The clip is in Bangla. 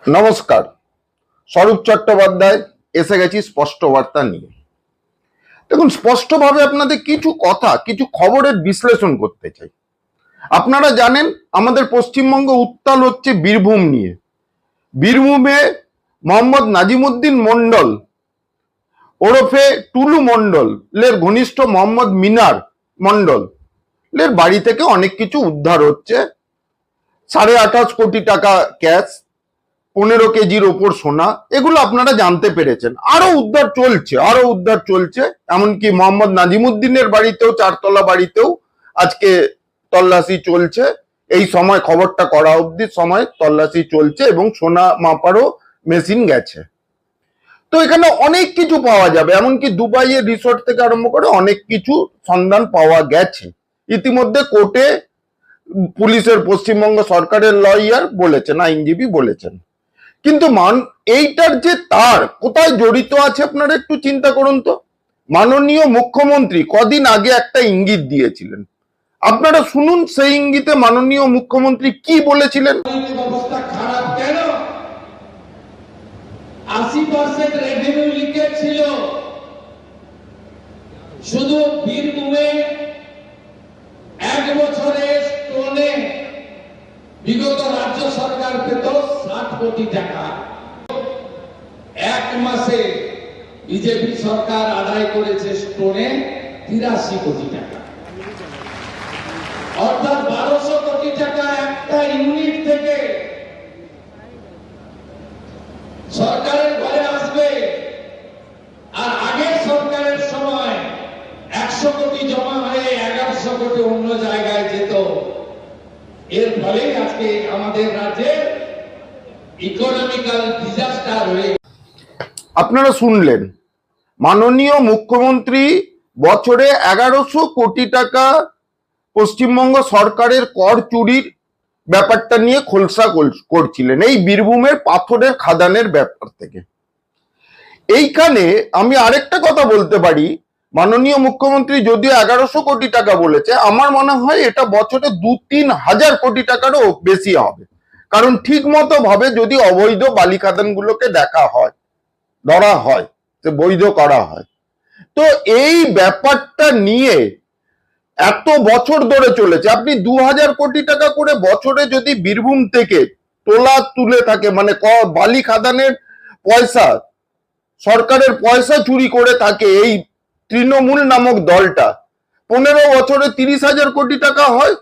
নমস্কার। স্বরূপ চট্টোপাধ্যায় এসে গেছি স্পষ্ট বার্তা নিয়ে। দেখুন, স্পষ্টভাবে আপনাদের কিছু খবরের বিশ্লেষণ করতে চাই। আপনারা জানেন আমাদের পশ্চিমবঙ্গ উত্তাল হচ্ছে বীরভূম নিয়ে। বীরভূমে মোহাম্মদ নাজিমুদ্দিন মন্ডল ওরফে টুলু মন্ডলের ঘনিষ্ঠ মোহাম্মদ মিনার মন্ডলের বাড়ি থেকে অনেক কিছু উদ্ধার হচ্ছে। 28.5 কোটি টাকা ক্যাশ, 15 কেজির ওপর সোনা, এগুলো আপনারা জানতে পেরেছেন। আরো উদ্ধার চলছে। এমনকি মোহাম্মদ নাজিমুদ্দিনের বাড়িতেও, 4 তলা বাড়িতেও আজকে তল্লাশি চলছে। এই সময় খবরটা করা অবধি সময় তল্লাশি চলছে এবং সোনা মাপারও মেশিন গেছে। তো এখানে অনেক কিছু পাওয়া যাবে, এমনকি দুবাইয়ের রিসোর্ট থেকে আরম্ভ করে অনেক কিছু সন্ধান পাওয়া গেছে। ইতিমধ্যে কোর্টে পুলিশের, পশ্চিমবঙ্গ সরকারের লয়ার বলেছেন, আইনজীবী বলেছেন। কিন্তু এইটার যে তার কোথায় জড়িত আছে আপনারা একটু চিন্তা করুন তো। মাননীয় মুখ্যমন্ত্রী কদিন আগে একটা ইঙ্গিত দিয়েছিলেন, আপনারা শুনুন সেই ইঙ্গিতে মাননীয় মুখ্যমন্ত্রী কি বলেছিলেন। অবস্থা খারাপ কেন? 80% রেভিনিউ লিকেজ ছিল। শুধু বীরভূমে 1 বছরে স্টোনে বিগত রাজ্য সরকার পেত 60 কোটি টাকা। 1 মাসে বিজেপি সরকার আদায় করেছে স্টোনে 83 কোটি টাকা, অর্থাৎ 1200 কোটি টাকা একটা ইউনিট থেকে সরকারের ঘরে আসবে। আর আগের সরকারের সময় 100 কোটি জমা হয়ে 1100 কোটি অন্য জায়গায় যেত। এর ফলে আজকে আমাদের রাজ্যে ইকোনমিক্যাল ডিজাস্টার হয়ে। আপনারা শুনলেন, মাননীয় মুখ্যমন্ত্রী বছরে 1100 কোটি টাকা পশ্চিমবঙ্গ সরকারের কর চুরির ব্যাপারটা নিয়ে খোলসা করছিলেন এই বীরভূমের পাথরের খাদানের ব্যাপার থেকে। এইখানে আমি আরেকটা কথা বলতে পারি, মাননীয় মুখ্যমন্ত্রী যদিও 1100 কোটি টাকা বলেছে, আমার মনে হয় এটা বছরে 2-3 হাজার কোটি টাকারও বেশি হবে। কারণ ঠিক মতো ভাবে যদি অবৈধ বালি খাদানগুলোকে ধরা হয়, বৈধ করা হয়, তো এই ব্যাপারটা নিয়ে এত বছর ধরে চলেছে। আপনি 2000 কোটি টাকা করে বছরে যদি বীরভূম থেকে তুলে থাকে, মানে বালি খাদানের পয়সা, সরকারের পয়সা চুরি করে থাকে এই তৃণমূল নামক দলটা, 15 বছরে 30,000 কোটি টাকা হয়।